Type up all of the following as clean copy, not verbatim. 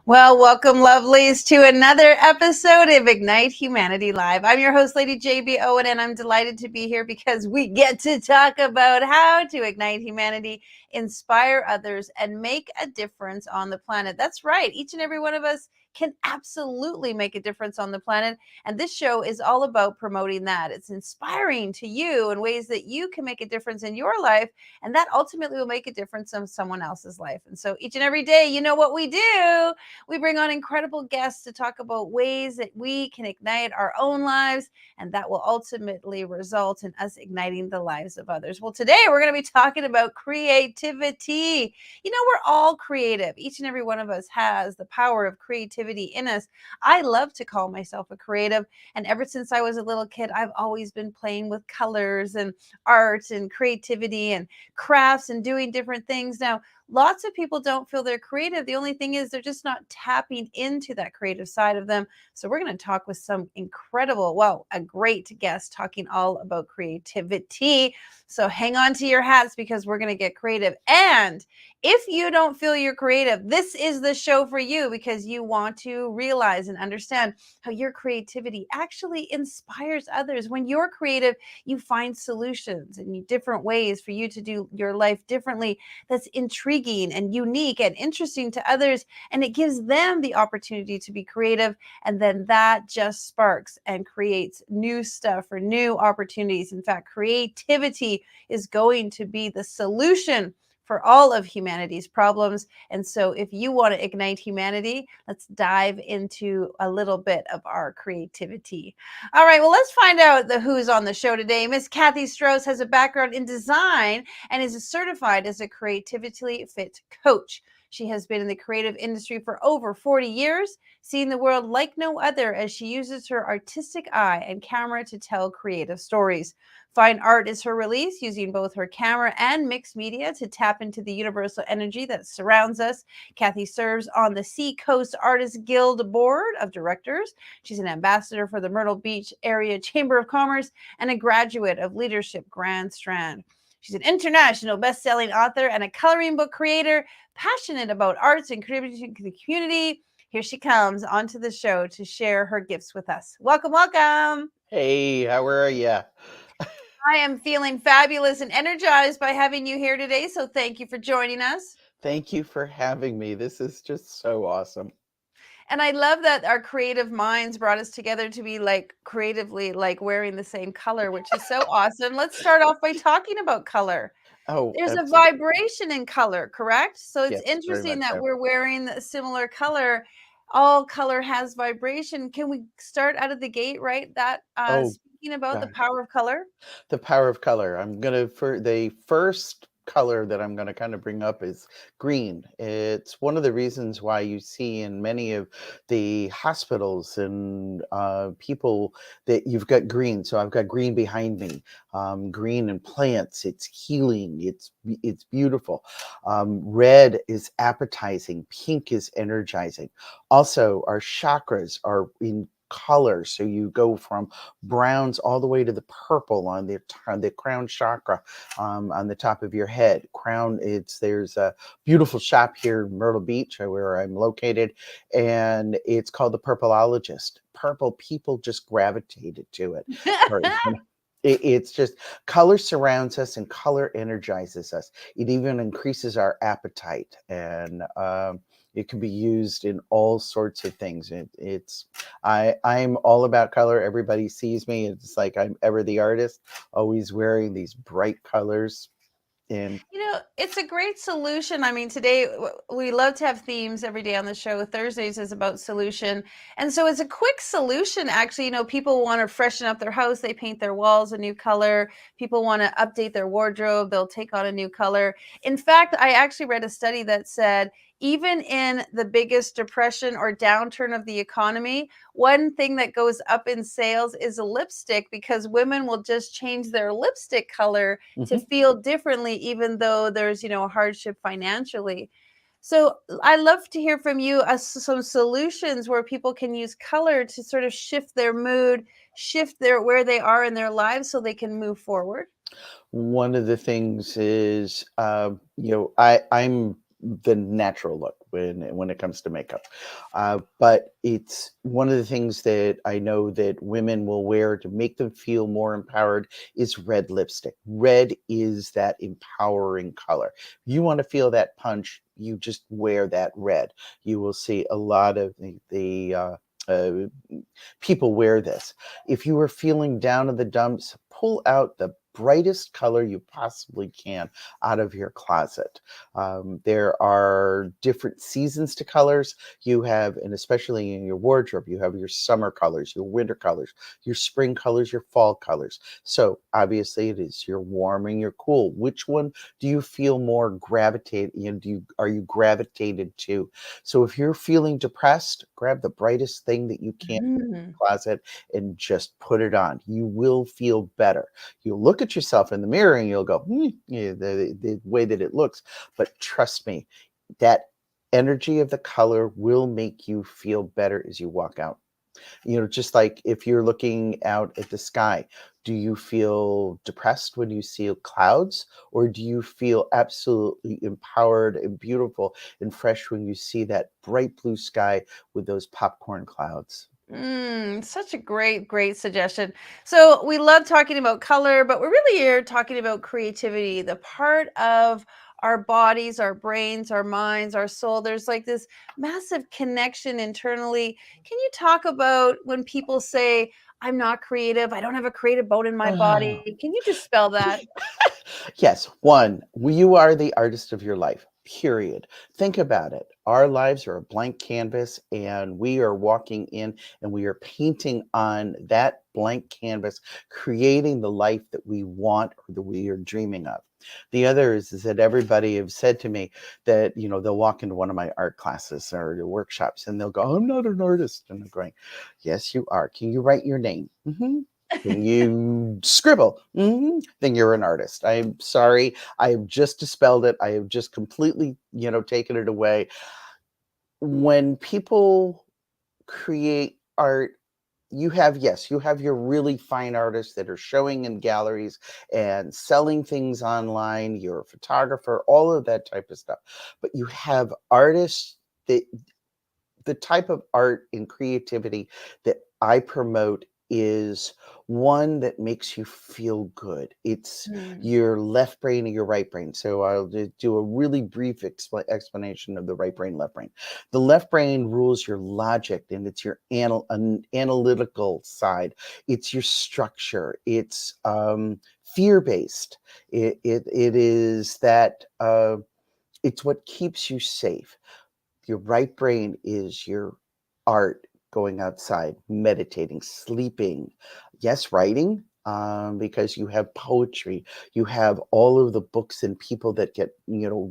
Well, welcome, lovelies, to another episode of Ignite Humanity Live. I'm your host, Lady JB Owen, and I'm delighted to be here because we get to talk about how to ignite humanity, inspire others, and make a difference on the planet. That's right. Each and every one of us can absolutely make a difference on the planet. And this show is all about promoting that. It's inspiring to you in ways that you can make a difference in your life, and that ultimately will make a difference in someone else's life. And so each and every day, you know what we do? We bring on incredible guests to talk about ways that we can ignite our own lives, and that will ultimately result in us igniting the lives of others. Well, today we're going to be talking about creativity. You know, we're all creative. Each and every one of us has the power of creativity in us. I love to call myself a creative, and ever since I was a little kid, I've always been playing with colors and art and creativity and crafts and doing different things. Now, lots of people don't feel they're creative. The only thing is they're just not tapping into that creative side of them. So we're going to talk with some incredible, well, a great guest talking all about creativity. So hang on to your hats because we're going to get creative. And if you don't feel you're creative, this is the show for you because you want to realize and understand how your creativity actually inspires others. When you're creative, you find solutions and different ways for you to do your life differently. That's intriguing and unique and interesting to others, and it gives them the opportunity to be creative, and then that just sparks and creates new stuff or new opportunities. In fact, creativity is going to be the solution for all of humanity's problems. And so if you want to ignite humanity, let's dive into a little bit of our creativity. All right, well, let's find out who's on the show today. Miss Kathy Strauss has a background in design and is certified as a creatively fit coach. She has been in the creative industry for over 40 years, seeing the world like no other as she uses her artistic eye and camera to tell creative stories. Fine art is her release, using both her camera and mixed media to tap into the universal energy that surrounds us. Kathy serves on the Seacoast Artists Guild Board of Directors. She's an ambassador for the Myrtle Beach Area Chamber of Commerce and a graduate of Leadership Grand Strand. She's an international best-selling author and a coloring book creator, passionate about arts and contributing to the community. Here she comes onto the show to share her gifts with us. Welcome, welcome. Hey, how are ya? I am feeling fabulous and energized by having you here today, so thank you for joining us. Thank you for having me. This is just so awesome. And I love that our creative minds brought us together to be like creatively like wearing the same color, which is so awesome. Let's start off by talking about color. Oh, There's a absolutely. vibration in color, correct? So it's Yes, very interesting much that so. we're wearing a similar color. All color has vibration. Can we start out of the gate, right? That Oh, speaking about the God. power of color? The power of color. I'm gonna for the first color that I'm gonna kind of bring up is green. It's one of the reasons why you see in many of the hospitals and people that you've got green. So I've got green behind me. Green and plants. It's healing. It's beautiful. Red is appetizing. Pink is energizing. Also, our chakras are in color. So you go from browns all the way to the purple on the crown chakra, on the top of your head. There's a beautiful shop here in Myrtle Beach where I'm located, and it's called the Purpleologist. Purple people just gravitated to it. Or, it's just color surrounds us and color energizes us. It even increases our appetite, and it can be used in all sorts of things. I'm all about color. Everybody sees me. It's like I'm ever the artist, always wearing these bright colors. And You know, it's a great solution. I mean, today we love to have themes every day on the show. Thursdays is about solution. And so it's a quick solution. Actually, people want to freshen up their house. They paint their walls a new color. People want to update their wardrobe. They'll take on a new color. In fact, I actually read a study that said even in the biggest depression or downturn of the economy, one thing that goes up in sales is a lipstick because women will just change their lipstick color to Mhm. feel differently, even though there's, a hardship financially. So I love to hear from you some solutions where people can use color to sort of shift their mood, shift where they are in their lives so they can move forward. One of the things is, I'm the natural look. when it comes to makeup. But it's one of the things that I know that women will wear to make them feel more empowered is red lipstick. Red is that empowering color. You want to feel that punch, you just wear that red. You will see a lot of uh, people wear this. If you are feeling down in the dumps, pull out the brightest color you possibly can out of your closet. There are different seasons to colors. You have, and especially in your wardrobe, you have your summer colors, your winter colors, your spring colors, your fall colors. So obviously it is your warm and your cool. Which one do you feel more gravitate? Are you gravitated to? So if you're feeling depressed, grab the brightest thing that you can Mm. closet and just put it on. You will feel better. You'll look at yourself in the mirror and you'll go, yeah, the way that it looks. But trust me, that energy of the color will make you feel better as you walk out. Just like if you're looking out at the sky, do you feel depressed when you see clouds, or do you feel absolutely empowered and beautiful and fresh when you see that bright blue sky with those popcorn clouds? Such a great suggestion. So we love talking about color, but we're really here talking about creativity, the part of our bodies, our brains, our minds, our soul. There's like this massive connection internally. Can you talk about when people say, I'm not creative, I don't have a creative bone in my body? Can you dispel that? Yes, one, you are the artist of your life, period. Think about it. Our lives are a blank canvas, and we are walking in and we are painting on that blank canvas, creating the life that we want or that we are dreaming of. The other is that everybody have said to me that, they'll walk into one of my art classes or the workshops and they'll go, I'm not an artist. And I'm going, yes, you are. Can you write your name? Can you scribble? Then you're an artist. I'm sorry. I have just dispelled it. I have just completely, taken it away. When people create art, you have your really fine artists that are showing in galleries and selling things online. You're a photographer, all of that type of stuff. But you have artists that the type of art and creativity that I promote is one that makes you feel good. It's Mm, your left brain and your right brain. So I'll do a really brief explanation of the right brain, left brain. The left brain rules your logic and it's your analytical side. It's your structure. It's fear based. It is that. It's what keeps you safe. Your right brain is your art, going outside, meditating, sleeping. Yes, writing, because you have poetry. You have all of the books and people that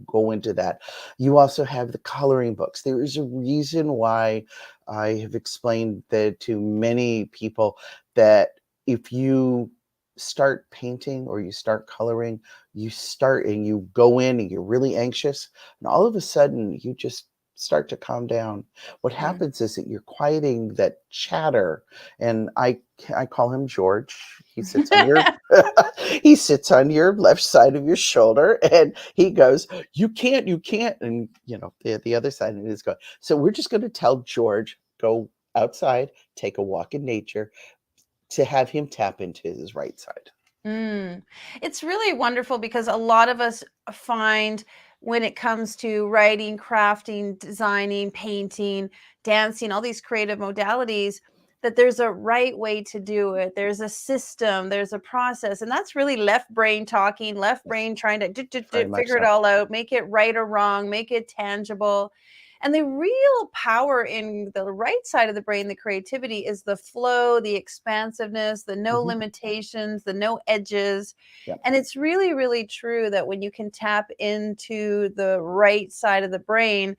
go into that. You also have the coloring books. There is a reason why I have explained that to many people that if you start painting or you start coloring, you start and you go in and you're really anxious, and all of a sudden you just start to calm down. What mm. happens is that you're quieting that chatter, and I call him George. He sits on your he sits on your left side of your shoulder, and he goes, you can't," and the other side is going. So we're just going to tell George, go outside, take a walk in nature, to have him tap into his right side. Mm. It's really wonderful because a lot of us find when it comes to writing, crafting, designing, painting, dancing, all these creative modalities, that there's a right way to do it. There's a system, there's a process. And that's really left brain talking, left Yes, brain trying to very much figure it so. all out, make it right or wrong, make it tangible. And the real power in the right side of the brain, the creativity, is the flow, the expansiveness, the no Mhm. limitations, the no edges. Yeah. And it's really true that when you can tap into the right side of the brain,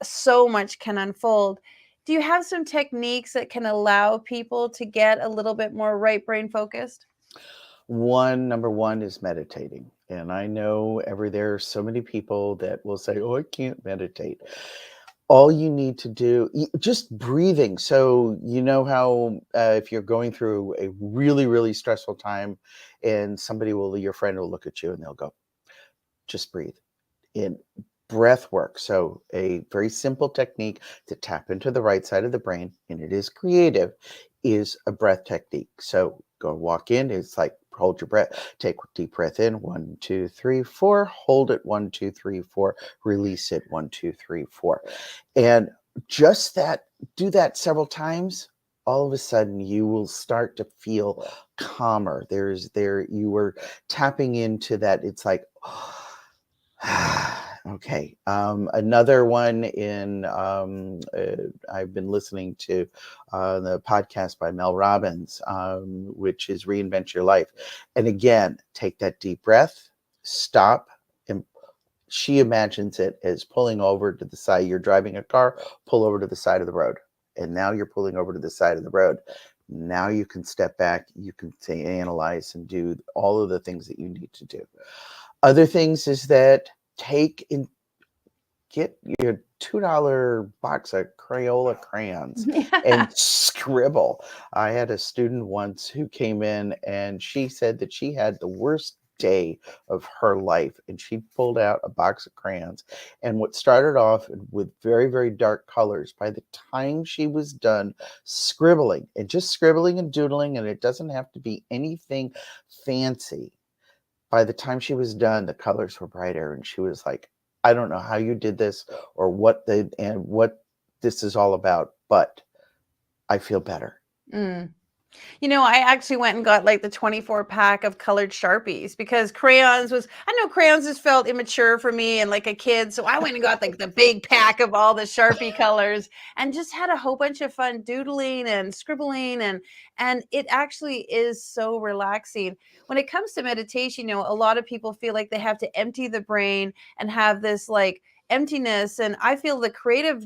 so much can unfold. Do you have some techniques that can allow people to get a little bit more right brain focused? Number one is meditating. And I know there are so many people that will say, oh, I can't meditate. All you need to do, just breathing. So, you know how if you're going through a really, really stressful time and your friend will look at you and they'll go, just breathe in. breath work. So a very simple technique to tap into the right side of the brain, and it is creative, is a breath technique. So go walk in, it's like hold your breath, take a deep breath in, 1, 2, 3, 4, hold it, 1, 2, 3, 4, release it, 1, 2, 3, 4. And just that, do that several times. All of a sudden, you will start to feel calmer. You were tapping into that. It's like, okay. Another one I've been listening to the podcast by Mel Robbins, which is Reinvent Your Life. And again, take that deep breath, stop, and she imagines it as pulling over to the side. You're driving a car, pull over to the side of the road. And now you're pulling over to the side of the road. Now you can step back, you can say, analyze and do all of the things that you need to do. Other things is that take and get your $2 box of Crayola crayons and scribble. I had a student once who came in and she said that she had the worst day of her life, and she pulled out a box of crayons, and what started off with very, very dark colors, by the time she was done scribbling, and just scribbling and doodling, and it doesn't have to be anything fancy, by the time she was done, the colors were brighter, and she was like, I don't know how you did this or what this is all about, but I feel better. Mm. I actually went and got like the 24 pack of colored Sharpies because I know crayons just felt immature for me and like a kid. So I went and got like the big pack of all the Sharpie colors and just had a whole bunch of fun doodling and scribbling. And it actually is so relaxing. When it comes to meditation, a lot of people feel like they have to empty the brain and have this like emptiness. And I feel the creative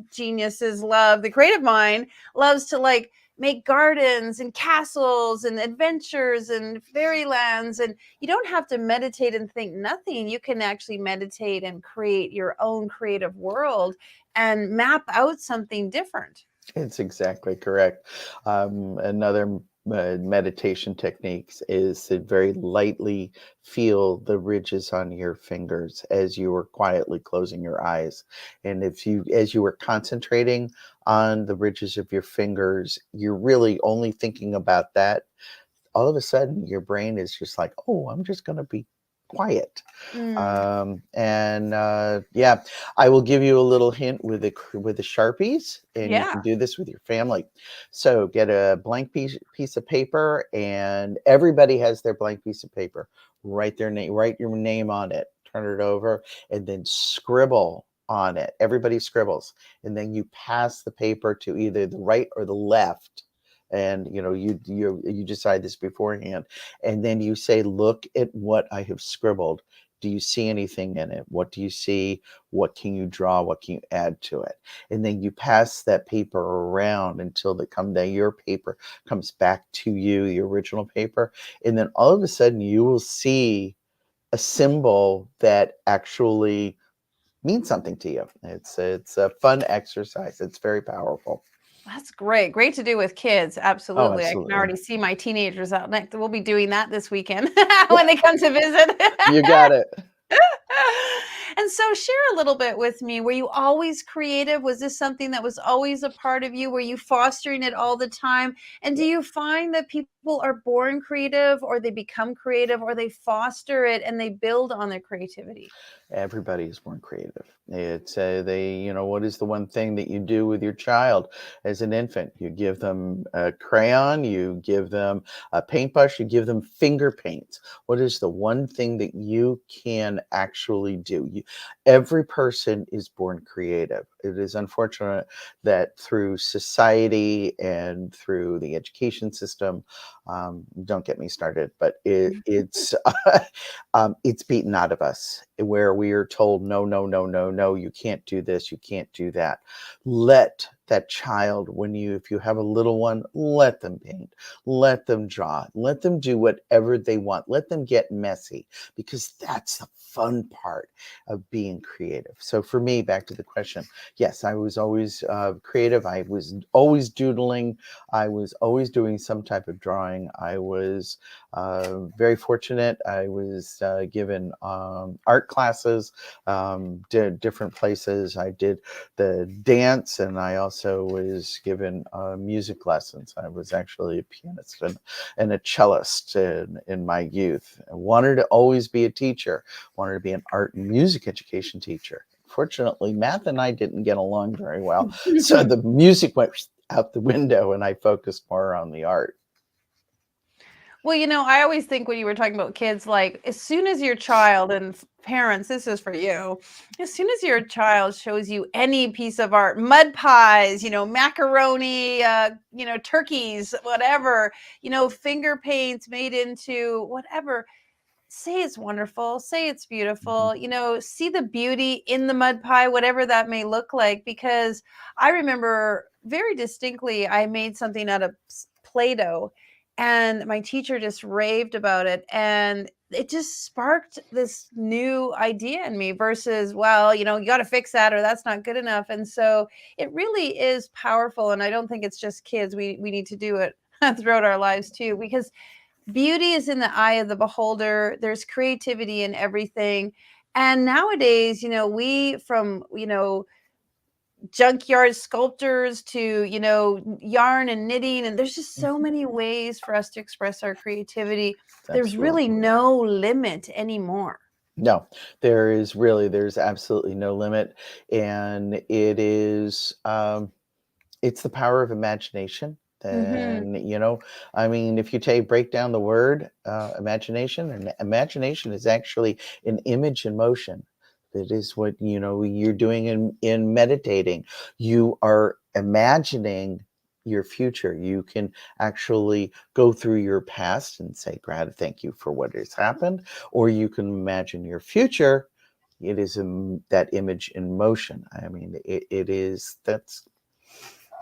mind loves to like make gardens and castles and adventures and fairylands, and you don't have to meditate and think nothing. You can actually meditate and create your own creative world and map out something different. It's exactly correct. Another meditation techniques is to very lightly feel the ridges on your fingers as you were quietly closing your eyes. And as you were concentrating on the ridges of your fingers, you're really only thinking about that. All of a sudden, your brain is just like, oh, I'm just going to be quiet. Mm, Yeah, I will give you a little hint with the Sharpies, and you yeah. can do this with your family. So get a blank piece of paper, and everybody has their blank piece of paper. Write your name on it, turn it over, and then scribble on it. Everybody scribbles, and then you pass the paper to either the right or the left. And you decide this beforehand, and then you say, look at what I have scribbled. Do you see anything in it? What do you see? What can you draw? What can you add to it? And then you pass that paper around until your paper comes back to you, the original paper. And then all of a sudden you will see a symbol that actually means something to you. It's a fun exercise. It's very powerful. That's great. Great to do with kids. Oh, Absolutely. I can absolutely. already see my teenagers out next. We'll be doing that this weekend when they come to visit. You got it. And so share a little bit with me. Were you always creative? Was this something that was always a part of you? Were you fostering it all the time? And do you find that people are born creative, or they become creative, or they foster it and they build on their creativity? Everybody is born creative. It's what is the one thing that you do with your child as an infant? You give them a crayon, you give them a paintbrush, you give them finger paints. What is the one thing that you can actually do? Every person is born creative. It is unfortunate that through society and through the education system, don't get me started, but it's it's beaten out of us, where we are told, no, no, no, no, no, you can't do this, you can't do that. Let that child, if you have a little one, let them paint, let them draw, let them do whatever they want, let them get messy, because that's the fun part of being creative. So for me, back to the question, Yes, I was always creative. I was always doodling. I was always doing some type of drawing. I was very fortunate. I was given art classes, did different places. I did the dance, and I also was given music lessons. I was actually a pianist and a cellist in my youth. I wanted to always be a teacher, wanted to be an art and music education teacher. Fortunately, math and I didn't get along very well. So the music went out the window and I focused more on the art. Well, I always think when you were talking about kids, like as soon as your child and parents, this is for you, as soon as your child shows you any piece of art, mud pies, macaroni, turkeys, whatever, finger paints made into whatever, say it's wonderful, say it's Mhm. beautiful, see the beauty in the mud pie, whatever that may look like. Because I remember very distinctly, I made something out of Play Doh and my teacher just raved about it. And it just sparked this new idea in me versus, well, you got to fix that or that's not good enough. And so it really is powerful. And I don't think it's just kids. We need to do it throughout our lives too, because beauty is in the eye of the beholder. There's creativity in everything. And nowadays, we from, junkyard sculptors to, yarn and knitting, and there's just so Mhm. many ways for us to express our creativity. There's really Absolutely. no limit anymore. No, there's absolutely no limit. And it's the power of imagination. Hmm. Then, I mean, if you break down the word imagination, and imagination is actually an image in motion. That is what you're doing in meditating. You are imagining your future. You can actually go through your past and say, "God, thank you for what has happened," or you can imagine your future. It is that image in motion. I mean, it is that's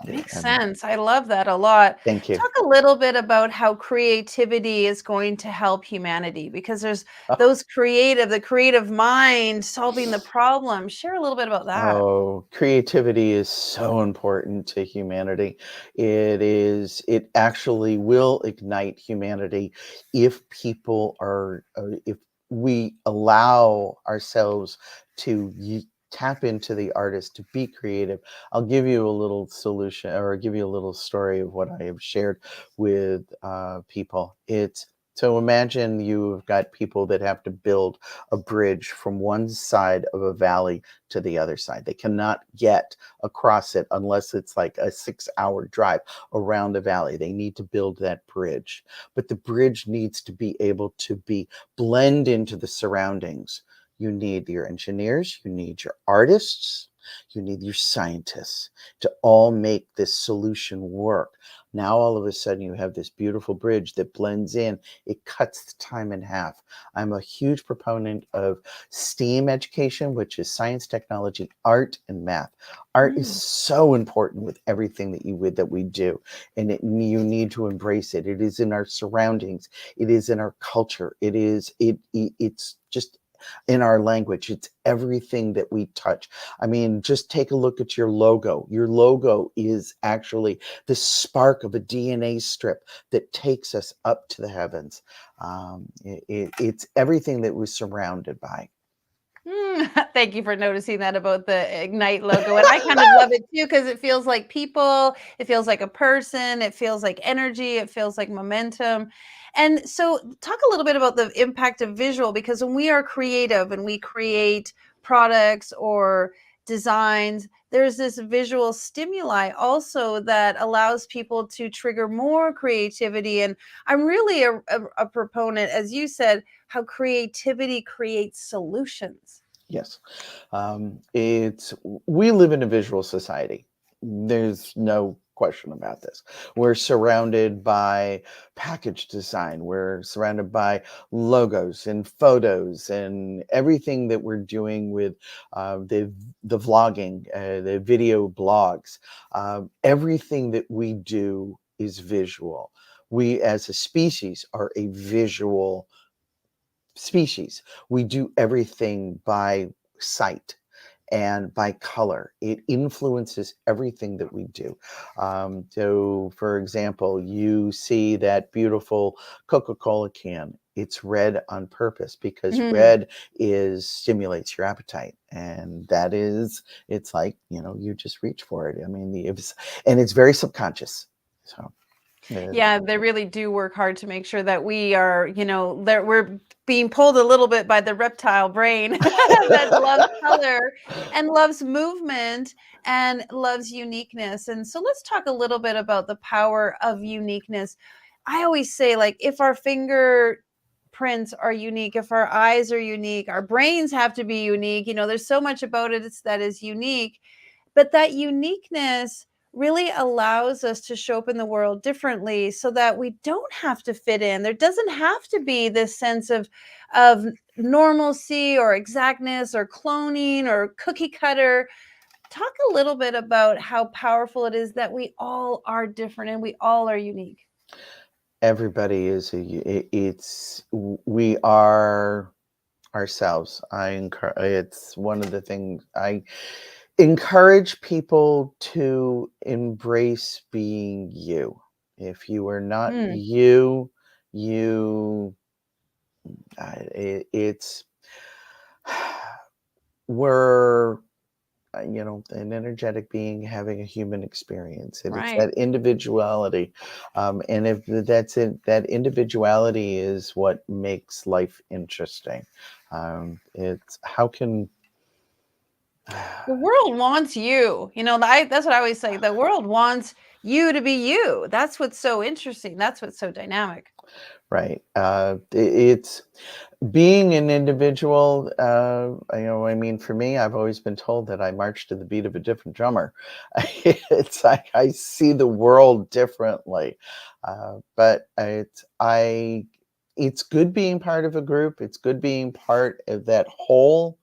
yeah, Makes sense. I love that a lot. thank you. Talk a little bit about how creativity is going to help humanity, because there's Oh, the creative mind solving the problem. Share a little bit about that. oh, creativity is so important to humanity. It actually will ignite humanity if if we allow ourselves to tap into the artist, to be creative. I'll give you a little solution, or give you a little story of what I have shared with people. It's so imagine you've got people that have to build a bridge from one side of a valley to the other side. They cannot get across it unless it's like a 6-hour drive around the valley. They need to build that bridge, but the bridge needs to be able to be blend into the surroundings. You need your engineers, you need your artists, you need your scientists to all make this solution work. Now, all of a sudden, you have this beautiful bridge that blends in. It cuts the time in half. I'm a huge proponent of STEAM education, which is science, technology, art, and math. Art is Mm. so important with everything that we do, and you need to embrace it. It is in our surroundings. It is in our culture. It's just in our language. It's everything that we touch. I mean, just take a look at your logo. Your logo is actually the spark of a DNA strip that takes us up to the heavens. It's everything that we're surrounded by. Thank you for noticing that about the Ignite logo. And I kind of love it too, because it feels like people, it feels like a person, it feels like energy, it feels like momentum. And so, talk a little bit about the impact of visual, because when we are creative and we create products or designs, there's this visual stimuli also that allows people to trigger more creativity. And I'm really a proponent, as you said, how creativity creates solutions. Yes. It's We live in a visual society. There's no question about this. We're surrounded by package design. We're surrounded by logos and photos and everything that we're doing with the vlogging, the video blogs. Everything that we do is visual. We, as a species, are a visual species. We do everything by sight. and by color. It influences everything that we do. So, for example, you see that beautiful Coca-Cola can. It's red on purpose because Mhm. red is stimulates your appetite, and that is it's like you just reach for it. I mean, and it's very subconscious. So, uh, Yeah, they really do work hard to make sure that we are, that we're being pulled a little bit by the reptile brain that loves color and loves movement and loves uniqueness. And so let's talk a little bit about the power of uniqueness. I always say, like, if our fingerprints are unique, if our eyes are unique, our brains have to be unique. There's so much about it that is unique, but that uniqueness really allows us to show up in the world differently so that we don't have to fit in. There doesn't have to be this sense of normalcy or exactness or cloning or cookie cutter. Talk a little bit about how powerful it is that we all are different and we all are unique. everybody is we are ourselves. It's one of the things I encourage people to embrace being you. If you are not Mm, you, you it's we're an energetic being having a human experience, and it's right. that individuality. And if that's it, that individuality is what makes life interesting. It's how can The world wants you. That's what I always say. The world wants you to be you. That's what's so interesting. That's what's so dynamic. right. It's being an individual. I mean, for me, I've always been told that I march to the beat of a different drummer. It's like I see the world differently. But it's good being part of a group. It's good being part of that whole.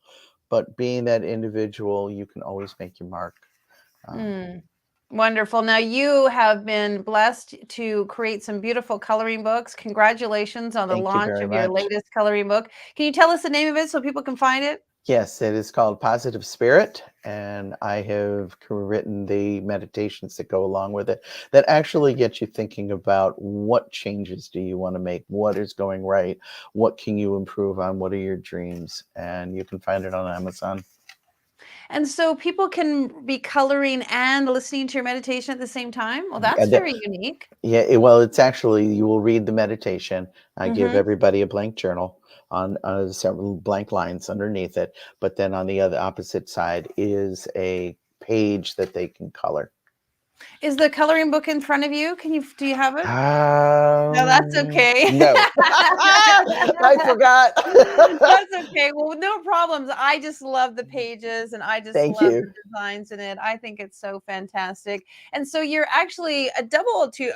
But being that individual, you can always make your mark. Um, Mm, wonderful. Now, you have been blessed to create some beautiful coloring books. Congratulations on the thank you launch very of your much. latest coloring book. Can you tell us the name of it so people can find it? Yes, it is called Positive Spirit, and I have written the meditations that go along with it that actually get you thinking about what changes do you want to make, what is going right, what can you improve on, what are your dreams, and you can find it on Amazon. And so people can be coloring and listening to your meditation at the same time. Well, Yeah, that's very unique. yeah, well, it's actually you will read the meditation. I give Hmm. everybody a blank journal on several blank lines underneath it, but then on the other opposite side is a page that they can color. Is the coloring book in front of you? Do you have it? No, that's okay. No. I forgot. That's okay. Well, no problems. I just love the pages and I just Thank love you. the designs in it. I think it's so fantastic. And so you're actually a double to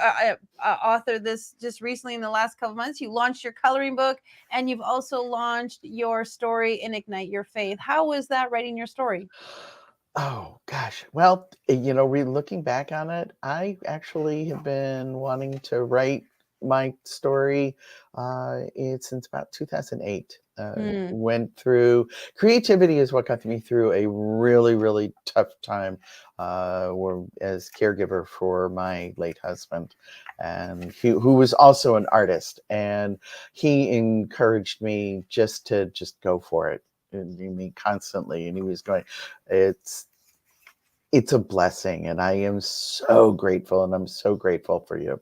author this just recently in the last couple months. You launched your coloring book and you've also launched your story in Ignite Your Faith. How was that writing your story? Oh gosh. Well, looking back on it, I actually have been wanting to write my story since about 2008. Mm, Went through creativity is what got me through a really, really tough time as caregiver for my late husband, and who was also an artist, and he encouraged me just go for it. And I mean, constantly, and he was going, it's it's a blessing, and I am so grateful, and I'm so grateful for you.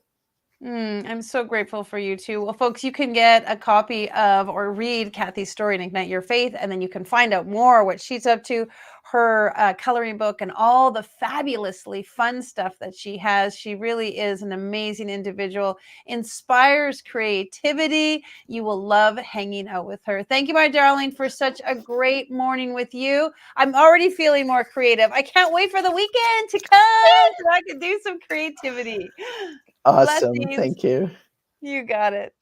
I'm so grateful for you too. Well, folks, you can get a copy of or read Kathy's story and Ignite Your Faith, and then you can find out more what she's up to, her coloring book, and all the fabulously fun stuff that she has. She really is an amazing individual, inspires creativity. You will love hanging out with her. Thank you, my darling, for such a great morning with you. I'm already feeling more creative. I can't wait for the weekend to come so I can do some creativity. Awesome, Blessings. thank you. You got it.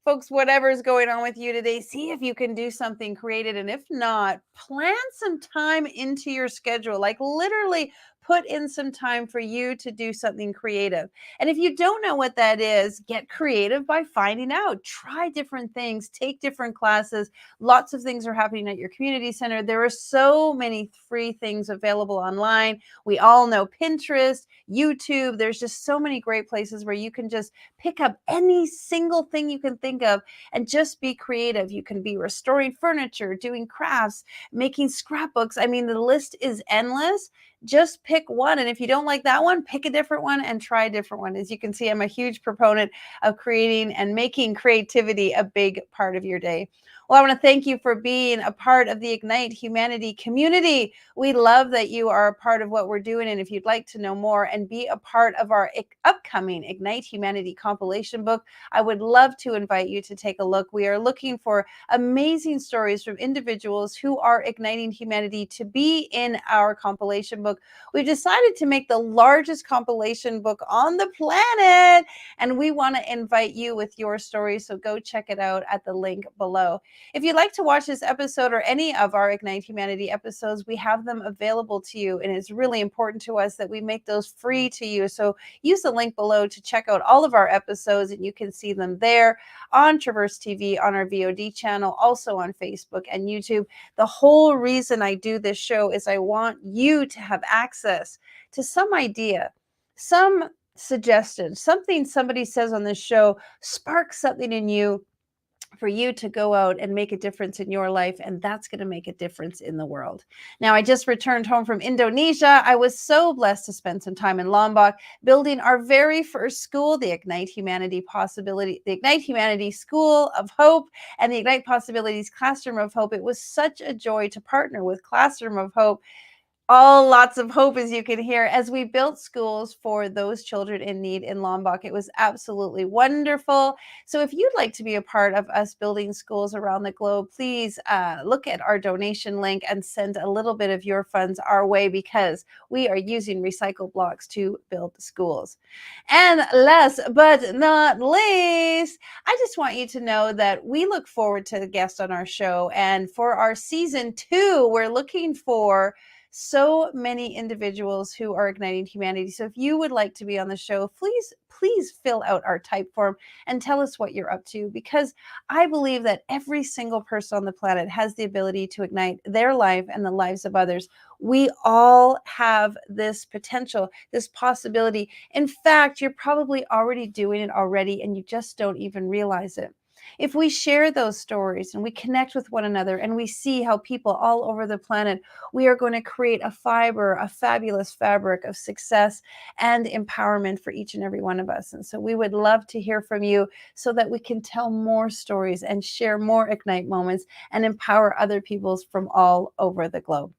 Folks, whatever is going on with you today, see if you can do something creative. And if not, plan some time into your schedule. Like literally put in some time for you to do something creative. And if you don't know what that is, get creative by finding out. Try different things, take different classes. Lots of things are happening at your community center. There are so many free things available online. We all know Pinterest, YouTube. There's just so many great places where you can just pick up any single thing you can think of and just be creative. You can be restoring furniture, doing crafts, making scrapbooks. I mean, the list is endless. Just pick one. And if you don't like that one, pick a different one and try a different one. As you can see, I'm a huge proponent of creating and making creativity a big part of your day. Well, I want to thank you for being a part of the Ignite Humanity community. We love that you are a part of what we're doing. And if you'd like to know more and be a part of our upcoming Ignite Humanity compilation book, I would love to invite you to take a look. We are looking for amazing stories from individuals who are igniting humanity to be in our compilation book. We've decided to make the largest compilation book on the planet, and we want to invite you with your story. So go check it out at the link below. If you'd like to watch this episode or any of our Ignite Humanity episodes, we have them available to you. And it's really important to us that we make those free to you. So use the link below to check out all of our episodes, and you can see them there on Traverse TV, on our VOD channel, also on Facebook and YouTube. The whole reason I do this show is I want you to have access to some idea, some suggestion, something somebody says on this show sparks something in you for you to go out and make a difference in your life, and that's going to make a difference in the world. Now, I just returned home from Indonesia. I was so blessed to spend some time in Lombok building our very first school, the Ignite Humanity School of Hope and the Ignite Possibilities Classroom of Hope. It was such a joy to partner with Classroom of Hope. All lots of hope, as you can hear, as we built schools for those children in need in Lombok. It was absolutely wonderful. So if you'd like to be a part of us building schools around the globe, please look at our donation link and send a little bit of your funds our way, because we are using recycled blocks to build schools. And last but not least, I just want you to know that we look forward to the guests on our show. And for our season 2, we're looking for so many individuals who are igniting humanity. So if you would like to be on the show, please fill out our type form and tell us what you're up to, because I believe that every single person on the planet has the ability to ignite their life and the lives of others. We all have this potential, this possibility. In fact, you're probably already doing it already, and you just don't even realize it. If we share those stories and we connect with one another and we see how people all over the planet, we are going to create a fabulous fabric of success and empowerment for each and every one of us. And so we would love to hear from you so that we can tell more stories and share more Ignite moments and empower other people from all over the globe.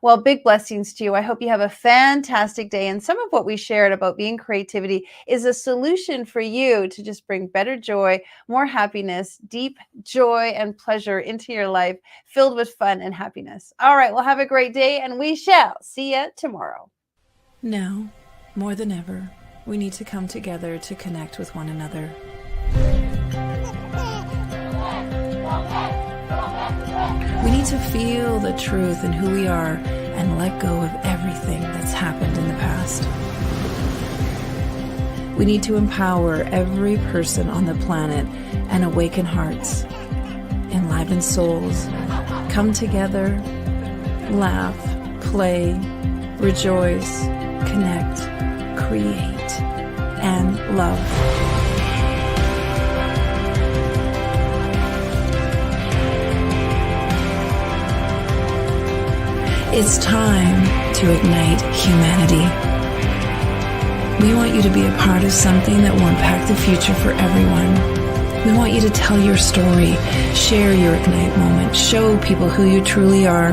Well, big blessings to you. I hope you have a fantastic day. And some of what we shared about being creativity is a solution for you to just bring better joy, more happiness, deep joy and pleasure into your life, filled with fun and happiness. All right, well, have a great day, and we shall see you tomorrow. Now, more than ever, we need to come together to connect with one another. We need to feel the truth in who we are and let go of everything that's happened in the past. We need to empower every person on the planet and awaken hearts, enliven souls, come together, laugh, play, rejoice, connect, create, and love. It's time to ignite humanity. We want you to be a part of something that will impact the future for everyone. We want you to tell your story, share your Ignite moment, show people who you truly are.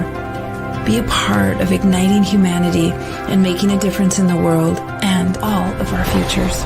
Be a part of igniting humanity and making a difference in the world and all of our futures.